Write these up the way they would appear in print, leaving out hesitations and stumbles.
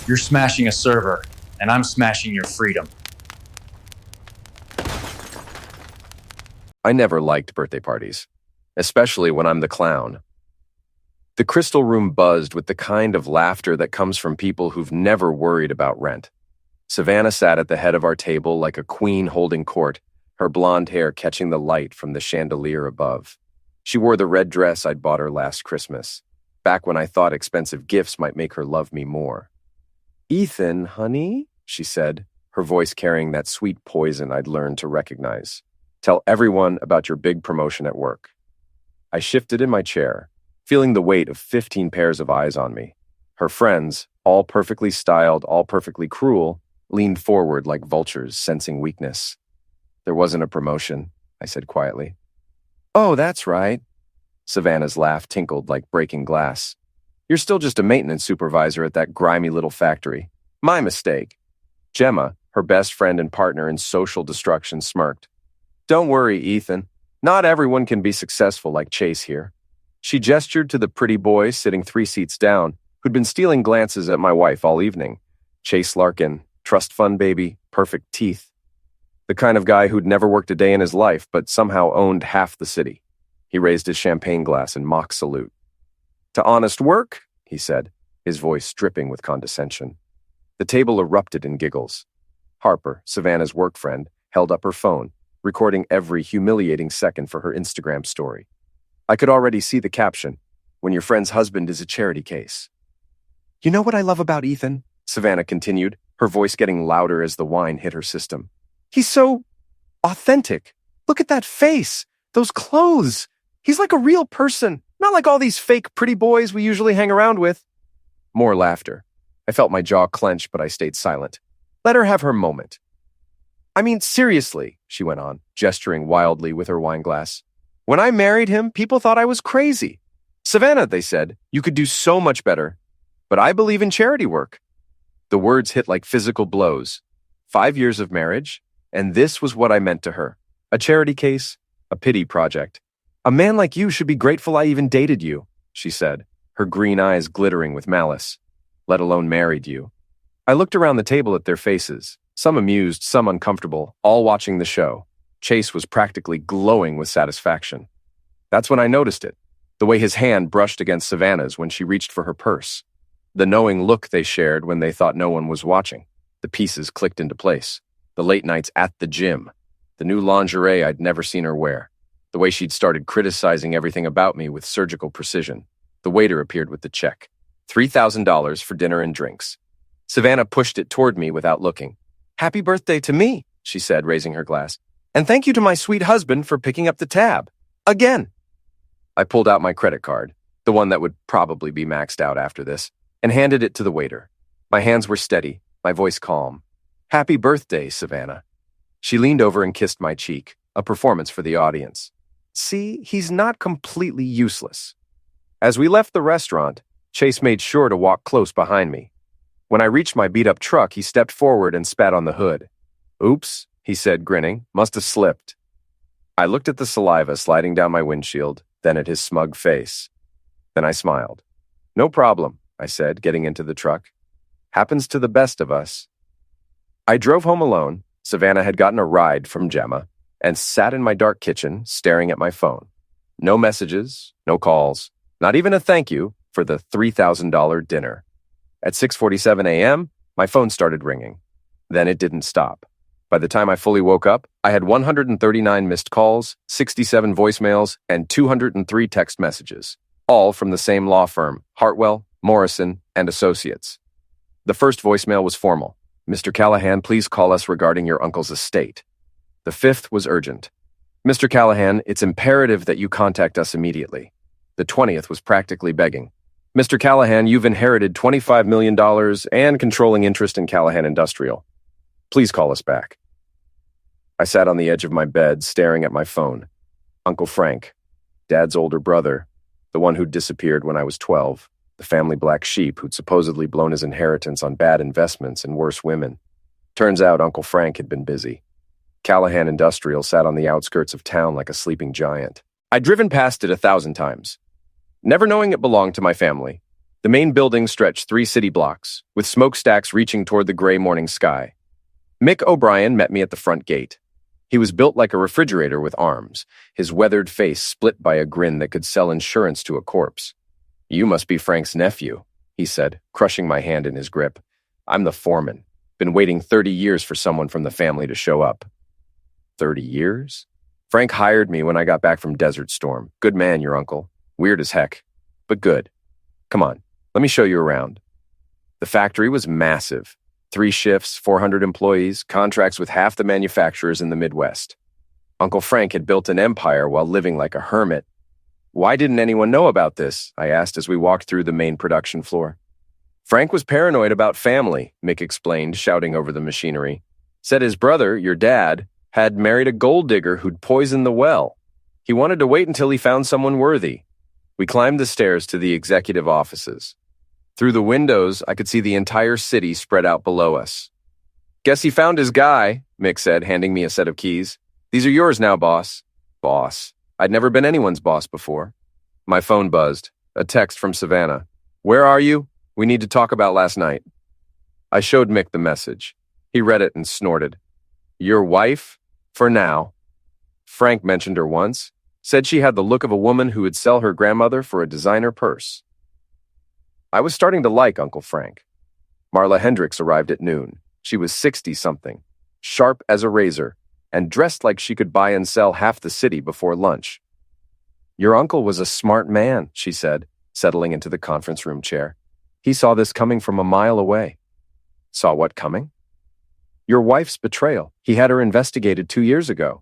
You're smashing a server, and I'm smashing your freedom. I never liked birthday parties, especially when I'm the clown. The crystal room buzzed with the kind of laughter that comes from people who've never worried about rent. Savannah sat at the head of our table like a queen holding court, her blonde hair catching the light from the chandelier above. She wore the red dress I'd bought her last Christmas, back when I thought expensive gifts might make her love me more. "Ethan, honey," she said, her voice carrying that sweet poison I'd learned to recognize. "Tell everyone about your big promotion at work." I shifted in my chair, feeling the weight of 15 pairs of eyes on me. Her friends, all perfectly styled, all perfectly cruel, leaned forward like vultures sensing weakness. "There wasn't a promotion," I said quietly. "Oh, that's right." Savannah's laugh tinkled like breaking glass. "You're still just a maintenance supervisor at that grimy little factory. My mistake." Gemma, her best friend and partner in social destruction, smirked. "Don't worry, Ethan. Not everyone can be successful like Chase here." She gestured to the pretty boy sitting 3 seats down, who'd been stealing glances at my wife all evening. Chase Larkin, trust fund baby, perfect teeth. The kind of guy who'd never worked a day in his life, but somehow owned half the city. He raised his champagne glass in mock salute. "To honest work," he said, his voice dripping with condescension. The table erupted in giggles. Harper, Savannah's work friend, held up her phone, recording every humiliating second for her Instagram story. I could already see the caption, "When your friend's husband is a charity case." "You know what I love about Ethan?" Savannah continued, her voice getting louder as the wine hit her system. "He's so authentic. Look at that face, those clothes. He's like a real person, not like all these fake pretty boys we usually hang around with." More laughter. I felt my jaw clench, but I stayed silent. Let her have her moment. "I mean, seriously," she went on, gesturing wildly with her wine glass. "When I married him, people thought I was crazy. Savannah, they said, you could do so much better. But I believe in charity work." The words hit like physical blows. 5 years of marriage, and this was what I meant to her. A charity case, a pity project. "A man like you should be grateful I even dated you," she said, her green eyes glittering with malice. "Let alone married you." I looked around the table at their faces. Some amused, some uncomfortable, all watching the show. Chase was practically glowing with satisfaction. That's when I noticed it, the way his hand brushed against Savannah's when she reached for her purse. The knowing look they shared when they thought no one was watching. The pieces clicked into place. The late nights at the gym. The new lingerie I'd never seen her wear. The way she'd started criticizing everything about me with surgical precision. The waiter appeared with the check. $3,000 for dinner and drinks. Savannah pushed it toward me without looking. "Happy birthday to me," she said, raising her glass. "And thank you to my sweet husband for picking up the tab. Again." I pulled out my credit card, the one that would probably be maxed out after this, and handed it to the waiter. My hands were steady, my voice calm. "Happy birthday, Savannah." She leaned over and kissed my cheek, a performance for the audience. See, he's not completely useless. As we left the restaurant, Chase made sure to walk close behind me. When I reached my beat-up truck, he stepped forward and spat on the hood. "Oops," he said, grinning. "Must have slipped." I looked at the saliva sliding down my windshield, then at his smug face. Then I smiled. "No problem," I said, getting into the truck. "Happens to the best of us." I drove home alone. Savannah had gotten a ride from Gemma, and sat in my dark kitchen, staring at my phone. No messages, no calls, not even a thank you for the $3,000 dinner. At 6:47 a.m., my phone started ringing. Then it didn't stop. By the time I fully woke up, I had 139 missed calls, 67 voicemails, and 203 text messages, all from the same law firm, Hartwell, Morrison, and Associates. The first voicemail was formal. "Mr. Callahan, please call us regarding your uncle's estate." The fifth was urgent. "Mr. Callahan, it's imperative that you contact us immediately." The 20th was practically begging. "Mr. Callahan, you've inherited $25 million and controlling interest in Callahan Industrial. Please call us back." I sat on the edge of my bed, staring at my phone. Uncle Frank, Dad's older brother, the one who'd disappeared when I was 12, the family black sheep who'd supposedly blown his inheritance on bad investments and worse women. Turns out Uncle Frank had been busy. Callahan Industrial sat on the outskirts of town like a sleeping giant. I'd driven past it 1,000 times, never knowing it belonged to my family. The main building stretched 3 city blocks, with smokestacks reaching toward the gray morning sky. Mick O'Brien met me at the front gate. He was built like a refrigerator with arms, his weathered face split by a grin that could sell insurance to a corpse. "You must be Frank's nephew," he said, crushing my hand in his grip. "I'm the foreman. Been waiting 30 years for someone from the family to show up." 30 years? Frank hired me when I got back from Desert Storm. Good man, your uncle. Weird as heck, but good. Come on, let me show you around. The factory was massive. 3 shifts, 400 employees, contracts with half the manufacturers in the Midwest. Uncle Frank had built an empire while living like a hermit. "Why didn't anyone know about this?" I asked as we walked through the main production floor. "Frank was paranoid about family," Mick explained, shouting over the machinery. "Said his brother, your dad, had married a gold digger who'd poisoned the well. He wanted to wait until he found someone worthy." We climbed the stairs to the executive offices. Through the windows, I could see the entire city spread out below us. "Guess he found his guy," Mick said, handing me a set of keys. "These are yours now, boss." Boss. I'd never been anyone's boss before. My phone buzzed. A text from Savannah. "Where are you? We need to talk about last night." I showed Mick the message. He read it and snorted. "Your wife? For now." Frank mentioned her once. Said she had the look of a woman who would sell her grandmother for a designer purse. I was starting to like Uncle Frank. Marla Hendricks arrived at noon. She was 60-something, sharp as a razor, and dressed like she could buy and sell half the city before lunch. "Your uncle was a smart man," she said, settling into the conference room chair. "He saw this coming from a mile away." "Saw what coming?" "Your wife's betrayal. He had her investigated 2 years ago."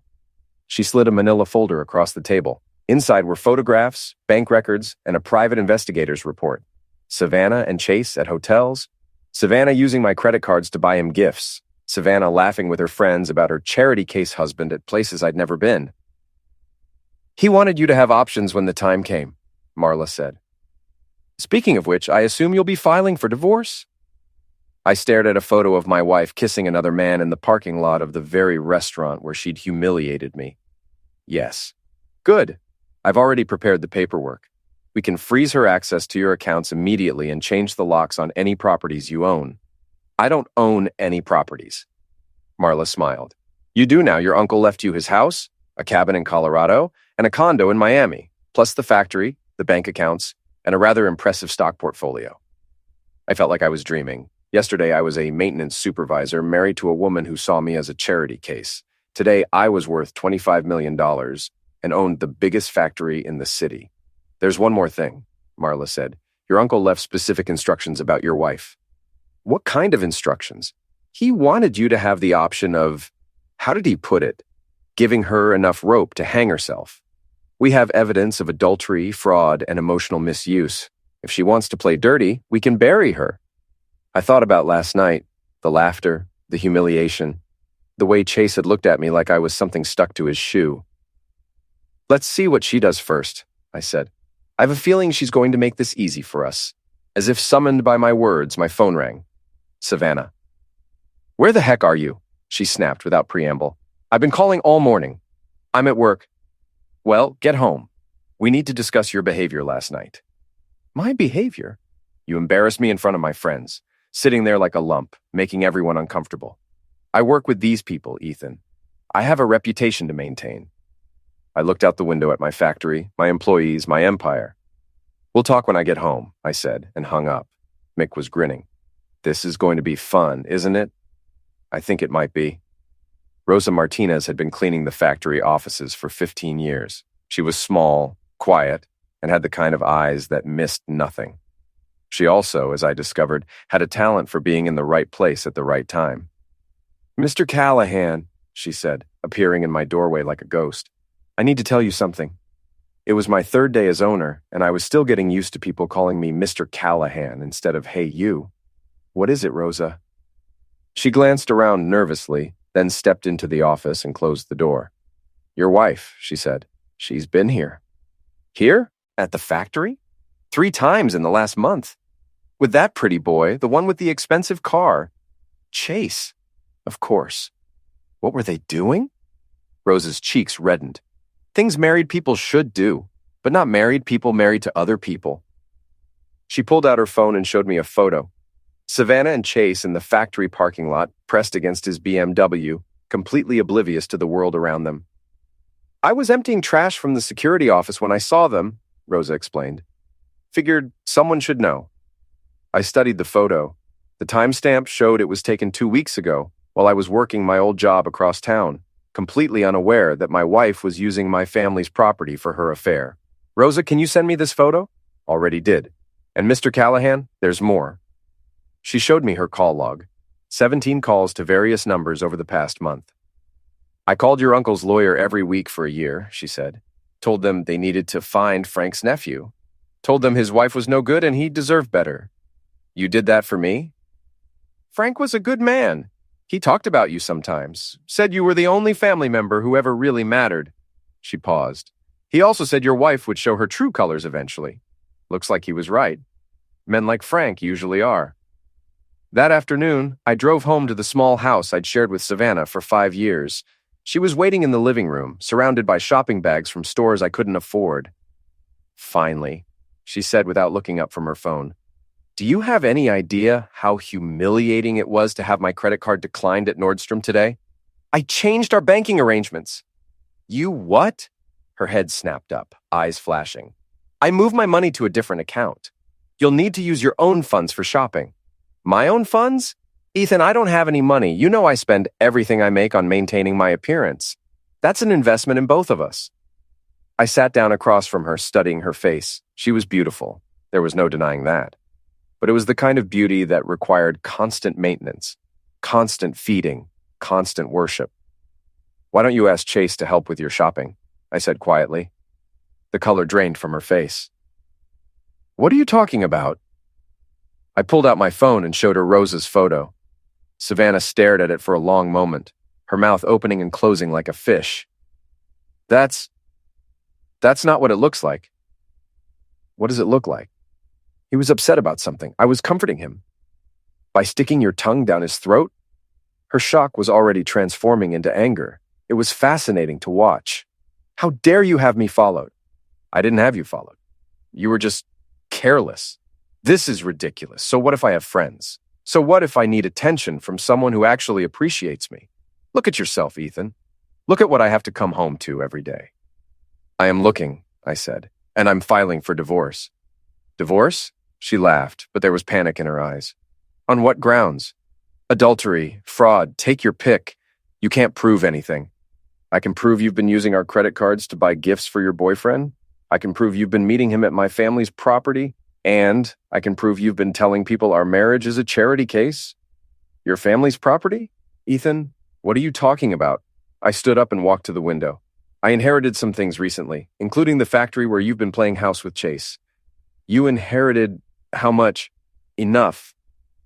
She slid a manila folder across the table. Inside were photographs, bank records, and a private investigator's report. Savannah and Chase at hotels. Savannah using my credit cards to buy him gifts. Savannah laughing with her friends about her charity case husband at places I'd never been. "He wanted you to have options when the time came," Marla said. "Speaking of which, I assume you'll be filing for divorce?" I stared at a photo of my wife kissing another man in the parking lot of the very restaurant where she'd humiliated me. "Yes." "Good. I've already prepared the paperwork. We can freeze her access to your accounts immediately and change the locks on any properties you own." "I don't own any properties." Marla smiled. "You do now. Your uncle left you his house, a cabin in Colorado, and a condo in Miami, plus the factory, the bank accounts, and a rather impressive stock portfolio." I felt like I was dreaming. Yesterday, I was a maintenance supervisor married to a woman who saw me as a charity case. Today, I was worth $25 million and owned the biggest factory in the city. "There's one more thing," Marla said. "Your uncle left specific instructions about your wife." "What kind of instructions?" "He wanted you to have the option of, how did he put it, giving her enough rope to hang herself. We have evidence of adultery, fraud, and emotional misuse. If she wants to play dirty, we can bury her." I thought about last night, the laughter, the humiliation, the way Chase had looked at me like I was something stuck to his shoe. "Let's see what she does first," I said. "I have a feeling she's going to make this easy for us." As if summoned by my words, my phone rang. Savannah. "Where the heck are you?" she snapped without preamble. "I've been calling all morning." "I'm at work." "Well, get home. We need to discuss your behavior last night." "My behavior?" "You embarrassed me in front of my friends, sitting there like a lump, making everyone uncomfortable. I work with these people, Ethan. I have a reputation to maintain." I looked out the window at my factory, my employees, my empire. "We'll talk when I get home," I said, and hung up. Mick was grinning. "This is going to be fun, isn't it?" "I think it might be." Rosa Martinez had been cleaning the factory offices for 15 years. She was small, quiet, and had the kind of eyes that missed nothing. She also, as I discovered, had a talent for being in the right place at the right time. "Mr. Callahan," she said, appearing in my doorway like a ghost. "I need to tell you something." It was my 3rd day as owner, and I was still getting used to people calling me Mr. Callahan instead of "Hey, you." "What is it, Rosa?" She glanced around nervously, then stepped into the office and closed the door. "Your wife," she said. "She's been here." "Here? At the factory? 3 times in the last month. With that pretty boy, the one with the expensive car. Chase. Of course. What were they doing?" Rosa's cheeks reddened. "Things married people should do, but not married people married to other people." She pulled out her phone and showed me a photo. Savannah and Chase in the factory parking lot, pressed against his BMW, completely oblivious to the world around them. I was emptying trash from the security office when I saw them, Rosa explained. Figured someone should know. I studied the photo. The timestamp showed it was taken 2 weeks ago while I was working my old job across town, completely unaware that my wife was using my family's property for her affair. Rosa, can you send me this photo? Already did. And Mr. Callahan, there's more. She showed me her call log. 17 calls to various numbers over the past month. I called your uncle's lawyer every week for a year, she said. Told them they needed to find Frank's nephew. Told them his wife was no good and he deserved better. You did that for me? Frank was a good man. He talked about you sometimes. Said you were the only family member who ever really mattered. She paused. He also said your wife would show her true colors eventually. Looks like he was right. Men like Frank usually are. That afternoon, I drove home to the small house I'd shared with Savannah for 5 years. She was waiting in the living room, surrounded by shopping bags from stores I couldn't afford. Finally, she said without looking up from her phone. Do you have any idea how humiliating it was to have my credit card declined at Nordstrom today? I changed our banking arrangements. You what? Her head snapped up, eyes flashing. I moved my money to a different account. You'll need to use your own funds for shopping. My own funds? Ethan, I don't have any money. You know I spend everything I make on maintaining my appearance. That's an investment in both of us. I sat down across from her, studying her face. She was beautiful. There was no denying that. But it was the kind of beauty that required constant maintenance, constant feeding, constant worship. Why don't you ask Chase to help with your shopping? I said quietly. The color drained from her face. What are you talking about? I pulled out my phone and showed her Rosa's photo. Savannah stared at it for a long moment, her mouth opening and closing like a fish. That's not what it looks like. What does it look like? He was upset about something. I was comforting him. By sticking your tongue down his throat? Her shock was already transforming into anger. It was fascinating to watch. How dare you have me followed? I didn't have you followed. You were just careless. This is ridiculous. So what if I have friends? So what if I need attention from someone who actually appreciates me? Look at yourself, Ethan. Look at what I have to come home to every day. I am looking, I said, and I'm filing for divorce. Divorce? She laughed, but there was panic in her eyes. On what grounds? Adultery, fraud, take your pick. You can't prove anything. I can prove you've been using our credit cards to buy gifts for your boyfriend. I can prove you've been meeting him at my family's property. And I can prove you've been telling people our marriage is a charity case. Your family's property? Ethan, what are you talking about? I stood up and walked to the window. I inherited some things recently, including the factory where you've been playing house with Chase. You inherited how much? Enough.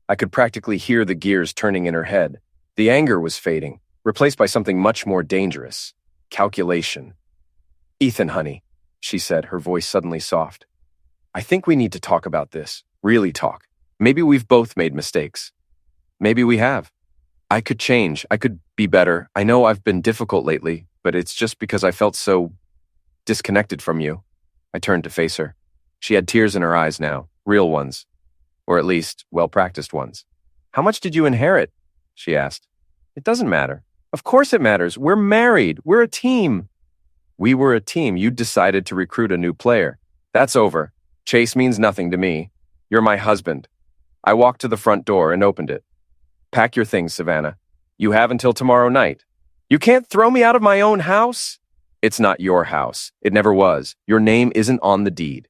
I could practically hear the gears turning in her head. The anger was fading, replaced by something much more dangerous. Calculation. Ethan, honey, she said, her voice suddenly soft. I think we need to talk about this. Really talk. Maybe we've both made mistakes. Maybe we have. I could change. I could be better. I know I've been difficult lately, but it's just because I felt so disconnected from you. I turned to face her. She had tears in her eyes now, real ones. Or at least, well-practiced ones. How much did you inherit? She asked. It doesn't matter. Of course it matters. We're married. We're a team. We were a team. You decided to recruit a new player. That's over. Chase means nothing to me. You're my husband. I walked to the front door and opened it. Pack your things, Savannah. You have until tomorrow night. You can't throw me out of my own house? It's not your house. It never was. Your name isn't on the deed.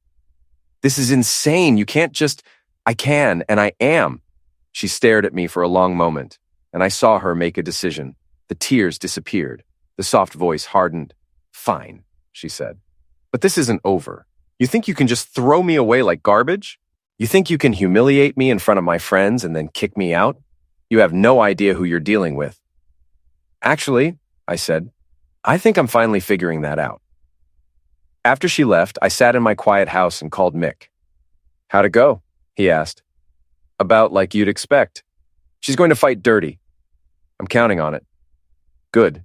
This is insane. You can't just... I can, and I am. She stared at me for a long moment, and I saw her make a decision. The tears disappeared. The soft voice hardened. Fine, she said. But this isn't over. You think you can just throw me away like garbage? You think you can humiliate me in front of my friends and then kick me out? You have no idea who you're dealing with. Actually, I said, I think I'm finally figuring that out. After she left, I sat in my quiet house and called Mick. How'd it go? He asked. About like you'd expect. She's going to fight dirty. I'm counting on it. Good.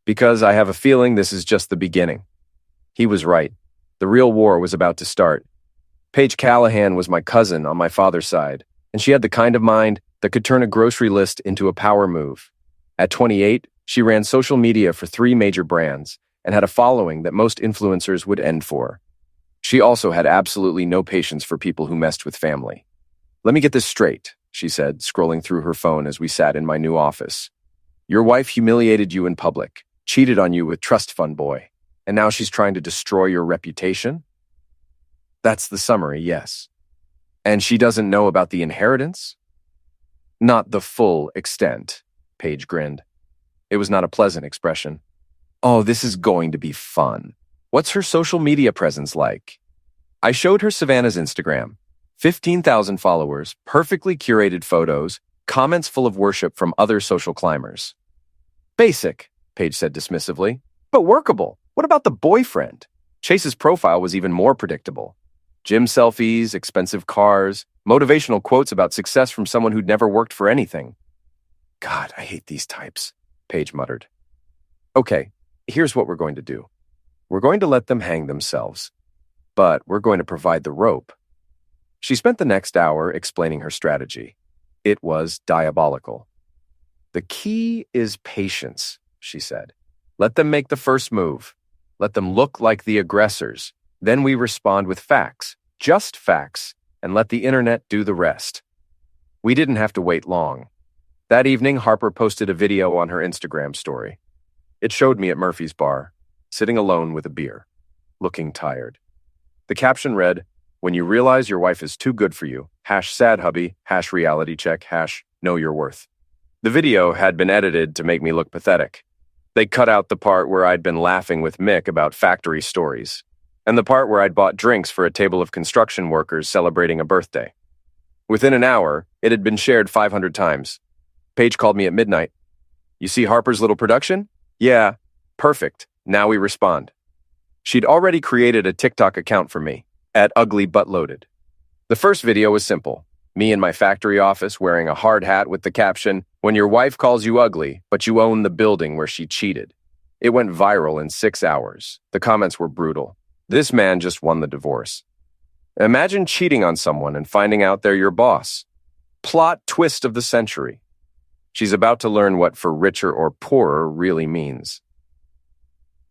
Because I have a feeling this is just the beginning. He was right. The real war was about to start. Paige Callahan was my cousin on my father's side, and she had the kind of mind that could turn a grocery list into a power move. At 28, she ran social media for 3 major brands and had a following that most influencers would end for. She also had absolutely no patience for people who messed with family. "Let me get this straight," she said, scrolling through her phone as we sat in my new office. "Your wife humiliated you in public, cheated on you with trust fund boy, and now she's trying to destroy your reputation?" That's the summary, yes. And she doesn't know about the inheritance? Not the full extent, Paige grinned. It was not a pleasant expression. Oh, this is going to be fun. What's her social media presence like? I showed her Savannah's Instagram. 15,000 followers, perfectly curated photos, comments full of worship from other social climbers. Basic, Paige said dismissively, but workable. What about the boyfriend? Chase's profile was even more predictable. Gym selfies, expensive cars, motivational quotes about success from someone who'd never worked for anything. God, I hate these types, Paige muttered. Okay, here's what we're going to do. We're going to let them hang themselves, but we're going to provide the rope. She spent the next hour explaining her strategy. It was diabolical. The key is patience, she said. Let them make the first move. Let them look like the aggressors. Then we respond with facts, just facts, and let the internet do the rest. We didn't have to wait long. That evening, Harper posted a video on her Instagram story. It showed me at Murphy's bar, sitting alone with a beer, looking tired. The caption read, "When you realize your wife is too good for you, #sadhubby, #realitycheck, #know your worth." The video had been edited to make me look pathetic. They cut out the part where I'd been laughing with Mick about factory stories, and the part where I'd bought drinks for a table of construction workers celebrating a birthday. Within an hour, it had been shared 500 times. Paige called me at midnight. "You see Harper's little production?" "Yeah, perfect. Now we respond." She'd already created a TikTok account for me, at Ugly Butt Loaded. The first video was simple. Me in my factory office wearing a hard hat with the caption, "When your wife calls you ugly, but you own the building where she cheated." It went viral in 6 hours. The comments were brutal. This man just won the divorce. Imagine cheating on someone and finding out they're your boss. Plot twist of the century. She's about to learn what for richer or poorer really means.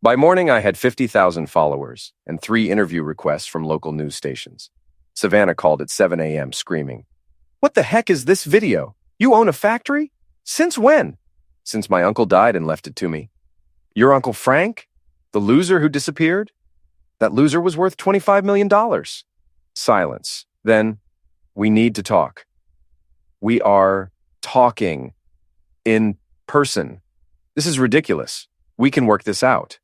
By morning, I had 50,000 followers and 3 interview requests from local news stations. Savannah called at 7 a.m. screaming, "What the heck is this video? You own a factory? Since when?" "Since my uncle died and left it to me." "Your Uncle Frank? The loser who disappeared?" "That loser was worth $25 million. Silence. Then, "We need to talk." "We are talking in person. This is ridiculous. We can work this out."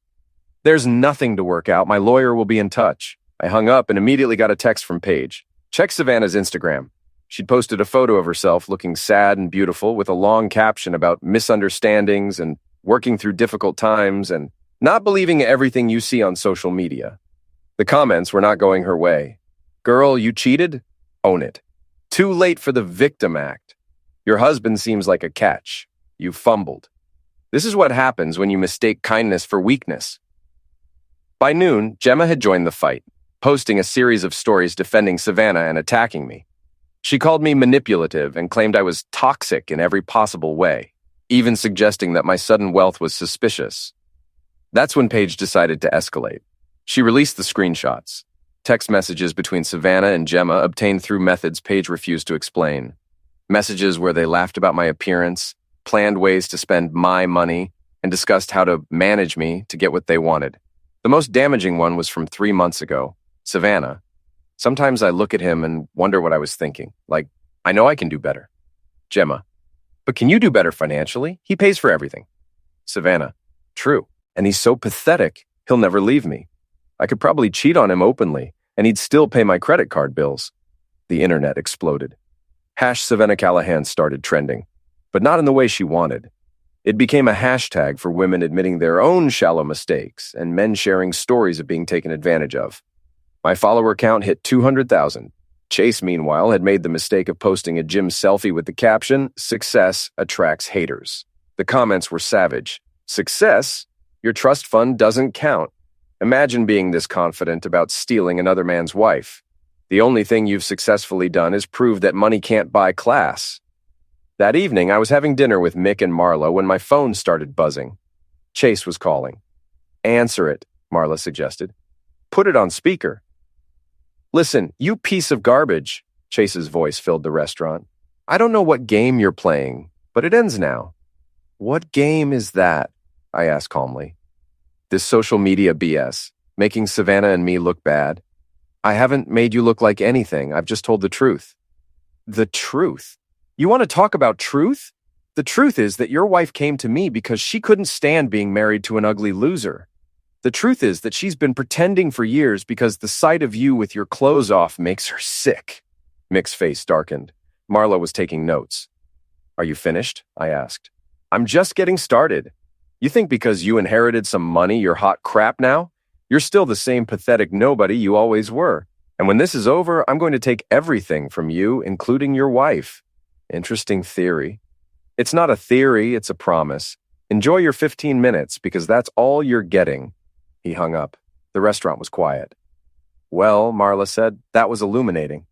"There's nothing to work out. My lawyer will be in touch." I hung up and immediately got a text from Paige. "Check Savannah's Instagram." She'd posted a photo of herself looking sad and beautiful with a long caption about misunderstandings and working through difficult times and not believing everything you see on social media. The comments were not going her way. "Girl, you cheated? Own it. Too late for the victim act. Your husband seems like a catch. You fumbled. This is what happens when you mistake kindness for weakness." By noon, Gemma had joined the fight, posting a series of stories defending Savannah and attacking me. She called me manipulative and claimed I was toxic in every possible way, even suggesting that my sudden wealth was suspicious. That's when Paige decided to escalate. She released the screenshots. Text messages between Savannah and Gemma obtained through methods Paige refused to explain. Messages where they laughed about my appearance, planned ways to spend my money, and discussed how to manage me to get what they wanted. The most damaging one was from 3 months ago. Savannah. Sometimes I look at him and wonder what I was thinking. Like, I know I can do better. Gemma. But can you do better financially? He pays for everything. Savannah. True. And he's so pathetic, he'll never leave me. I could probably cheat on him openly, and he'd still pay my credit card bills. The internet exploded. #Savannah Callahan started trending, but not in the way she wanted. It became a hashtag for women admitting their own shallow mistakes and men sharing stories of being taken advantage of. My follower count hit 200,000. Chase, meanwhile, had made the mistake of posting a gym selfie with the caption, "Success attracts haters." The comments were savage. "Success? Your trust fund doesn't count. Imagine being this confident about stealing another man's wife." The only thing you've successfully done is prove that money can't buy class. That evening, I was having dinner with Mick and Marla when my phone started buzzing. Chase was calling. Answer it, Marla suggested. Put it on speaker. Listen, you piece of garbage, Chase's voice filled the restaurant. I don't know what game you're playing, but it ends now. What game is that? I asked calmly. This social media BS, making Savannah and me look bad. I haven't made you look like anything. I've just told the truth. The truth? You want to talk about truth? The truth is that your wife came to me because she couldn't stand being married to an ugly loser. The truth is that she's been pretending for years because the sight of you with your clothes off makes her sick. Mick's face darkened. Marla was taking notes. Are you finished? I asked. I'm just getting started. You think because you inherited some money you're hot crap now? You're still the same pathetic nobody you always were. And when this is over, I'm going to take everything from you, including your wife. Interesting theory. It's not a theory, it's a promise. Enjoy your 15 minutes because that's all you're getting. He hung up. The restaurant was quiet. Well, Marla said, that was illuminating.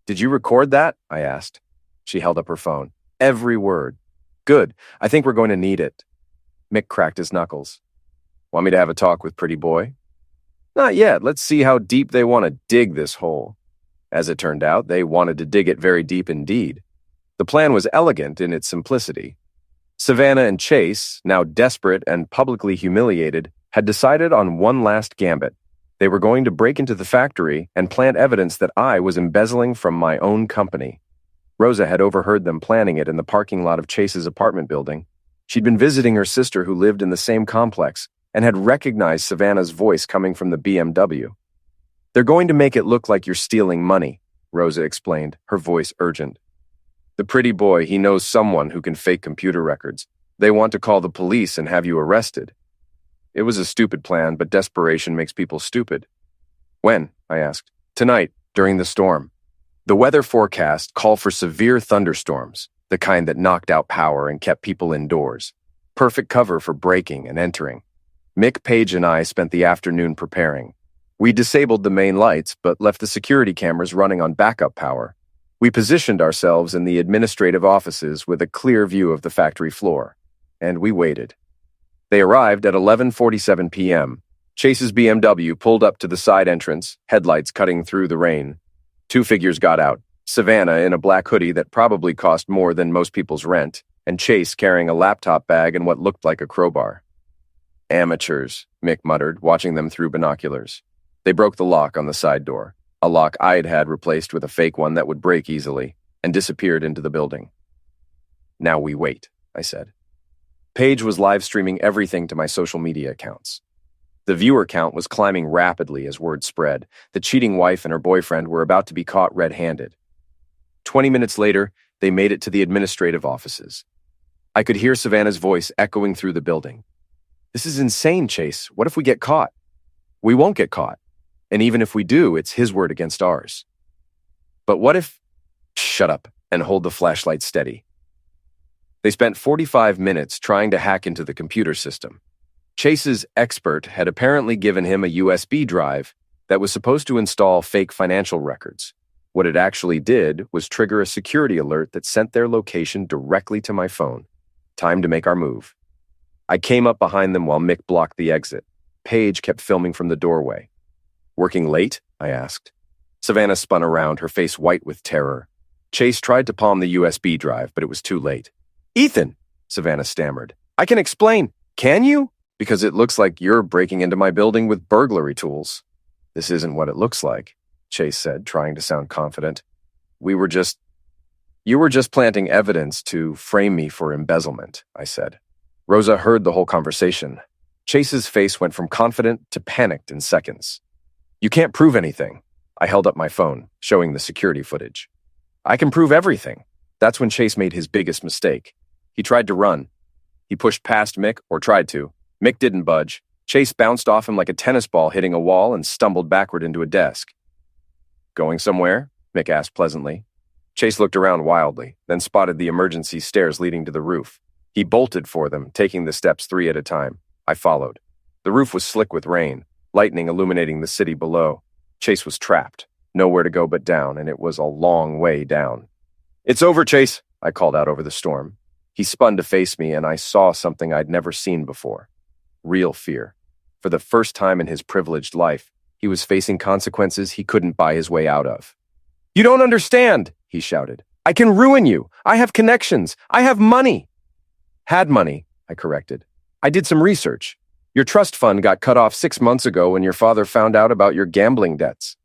Did you record that? I asked. She held up her phone. Every word. Good. I think we're going to need it. Mick cracked his knuckles. Want me to have a talk with Pretty Boy? Not yet. Let's see how deep they want to dig this hole. As it turned out, they wanted to dig it very deep indeed. The plan was elegant in its simplicity. Savannah and Chase, now desperate and publicly humiliated, had decided on one last gambit. They were going to break into the factory and plant evidence that I was embezzling from my own company. Rosa had overheard them planning it in the parking lot of Chase's apartment building. She'd been visiting her sister who lived in the same complex and had recognized Savannah's voice coming from the BMW. They're going to make it look like you're stealing money, Rosa explained, her voice urgent. The Pretty Boy, he knows someone who can fake computer records. They want to call the police and have you arrested. It was a stupid plan, but desperation makes people stupid. When? I asked. Tonight, during the storm. The weather forecast called for severe thunderstorms, the kind that knocked out power and kept people indoors. Perfect cover for breaking and entering. Mick, Paige, and I spent the afternoon preparing. We disabled the main lights, but left the security cameras running on backup power. We positioned ourselves in the administrative offices with a clear view of the factory floor. And we waited. They arrived at 11:47 p.m. Chase's BMW pulled up to the side entrance, headlights cutting through the rain. Two figures got out, Savannah in a black hoodie that probably cost more than most people's rent, and Chase carrying a laptop bag and what looked like a crowbar. Amateurs, Mick muttered, watching them through binoculars. They broke the lock on the side door, a lock I'd had replaced with a fake one that would break easily, and disappeared into the building. Now we wait, I said. Paige was live streaming everything to my social media accounts. The viewer count was climbing rapidly as word spread. The cheating wife and her boyfriend were about to be caught red-handed. 20 minutes later, they made it to the administrative offices. I could hear Savannah's voice echoing through the building. This is insane, Chase. What if we get caught? We won't get caught. And even if we do, it's his word against ours. But what if... Shut up and hold the flashlight steady. They spent 45 minutes trying to hack into the computer system. Chase's expert had apparently given him a USB drive that was supposed to install fake financial records. What it actually did was trigger a security alert that sent their location directly to my phone. Time to make our move. I came up behind them while Mick blocked the exit. Paige kept filming from the doorway. Working late? I asked. Savannah spun around, her face white with terror. Chase tried to palm the USB drive, but it was too late. Ethan, Savannah stammered. I can explain. Can you? Because it looks like you're breaking into my building with burglary tools. This isn't what it looks like, Chase said, trying to sound confident. You were just planting evidence to frame me for embezzlement, I said. Rosa heard the whole conversation. Chase's face went from confident to panicked in seconds. You can't prove anything. I held up my phone, showing the security footage. I can prove everything. That's when Chase made his biggest mistake. He tried to run. He pushed past Mick, or tried to. Mick didn't budge. Chase bounced off him like a tennis ball hitting a wall and stumbled backward into a desk. Going somewhere? Mick asked pleasantly. Chase looked around wildly, then spotted the emergency stairs leading to the roof. He bolted for them, taking the steps 3 at a time. I followed. The roof was slick with rain, lightning illuminating the city below. Chase was trapped. Nowhere to go but down, and it was a long way down. "It's over, Chase," I called out over the storm. He spun to face me, and I saw something I'd never seen before. Real fear. For the first time in his privileged life, he was facing consequences he couldn't buy his way out of. "You don't understand," he shouted. "I can ruin you. I have connections. I have money." "Had money," I corrected. "I did some research. Your trust fund got cut off 6 months ago when your father found out about your gambling debts.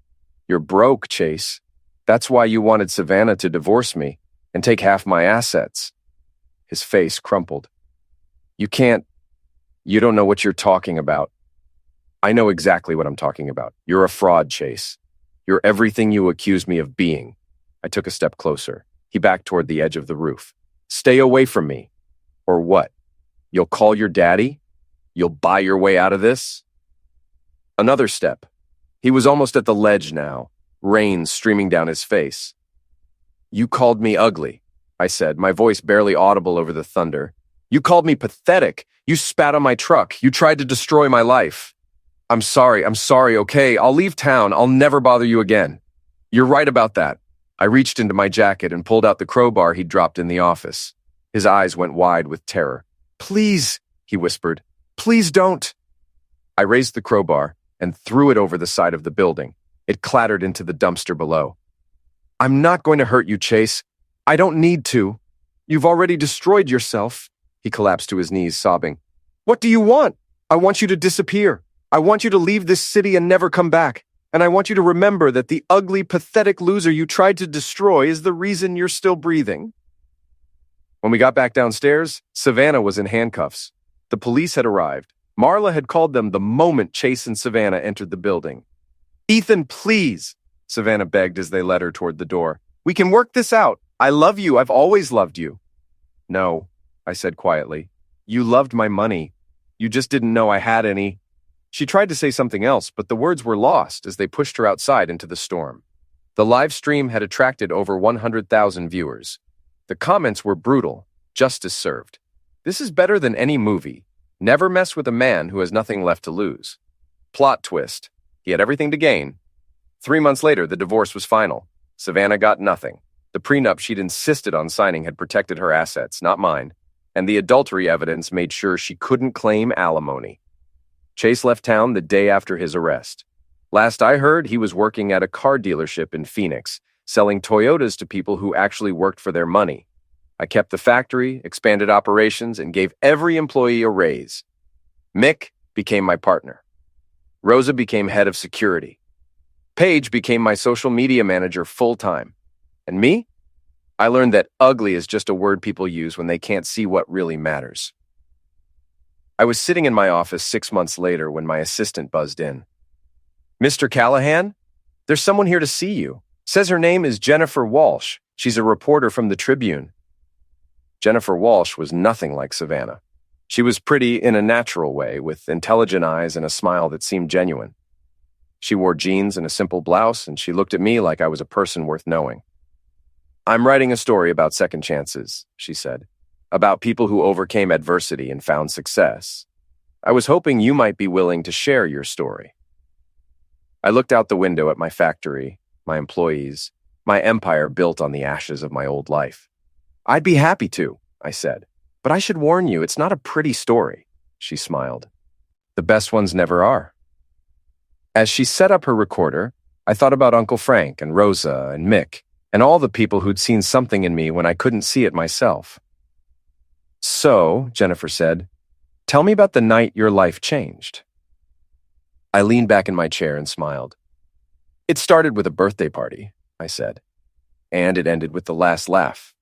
You're broke, Chase. That's why you wanted Savannah to divorce me and take half my assets." His face crumpled. You don't know what you're talking about." "I know exactly what I'm talking about. You're a fraud, Chase. You're everything you accuse me of being." I took a step closer. He backed toward the edge of the roof. "Stay away from me. Or what? You'll call your daddy? You'll buy your way out of this?" Another step. He was almost at the ledge now, rain streaming down his face. "You called me ugly," I said, my voice barely audible over the thunder. "You called me pathetic. You spat on my truck. You tried to destroy my life. I'm sorry, okay? I'll leave town. I'll never bother you again." "You're right about that." I reached into my jacket and pulled out the crowbar he'd dropped in the office. His eyes went wide with terror. "Please," he whispered. "Please don't." I raised the crowbar and threw it over the side of the building. It clattered into the dumpster below. "I'm not going to hurt you, Chase. I don't need to. You've already destroyed yourself." He collapsed to his knees, sobbing. "What do you want? I want you to disappear. I want you to leave this city and never come back. And I want you to remember that the ugly, pathetic loser you tried to destroy is the reason you're still breathing." When we got back downstairs, Savannah was in handcuffs. The police had arrived. Marla had called them the moment Chase and Savannah entered the building. "Ethan, please," Savannah begged as they led her toward the door. "We can work this out. I love you. I've always loved you." "No," I said quietly. "You loved my money. You just didn't know I had any." She tried to say something else, but the words were lost as they pushed her outside into the storm. The live stream had attracted over 100,000 viewers. The comments were brutal. Justice served. This is better than any movie. Never mess with a man who has nothing left to lose. Plot twist. He had everything to gain. 3 months later, the divorce was final. Savannah got nothing. The prenup she'd insisted on signing had protected her assets, not mine, and the adultery evidence made sure she couldn't claim alimony. Chase left town the day after his arrest. Last I heard, he was working at a car dealership in Phoenix, selling Toyotas to people who actually worked for their money. I kept the factory, expanded operations, and gave every employee a raise. Mick became my partner. Rosa became head of security. Paige became my social media manager full-time. And me? I learned that ugly is just a word people use when they can't see what really matters. I was sitting in my office 6 months later when my assistant buzzed in. "Mr. Callahan? There's someone here to see you. Says her name is Jennifer Walsh. She's a reporter from the Tribune." Jennifer Walsh was nothing like Savannah. She was pretty in a natural way, with intelligent eyes and a smile that seemed genuine. She wore jeans and a simple blouse, and she looked at me like I was a person worth knowing. "I'm writing a story about second chances," she said, "about people who overcame adversity and found success. I was hoping you might be willing to share your story." I looked out the window at my factory, my employees, my empire built on the ashes of my old life. "I'd be happy to," I said, "but I should warn you, it's not a pretty story." She smiled. "The best ones never are." As she set up her recorder, I thought about Uncle Frank and Rosa and Mick and all the people who'd seen something in me when I couldn't see it myself. "So," Jennifer said, "tell me about the night your life changed." I leaned back in my chair and smiled. "It started with a birthday party," I said, "and it ended with the last laugh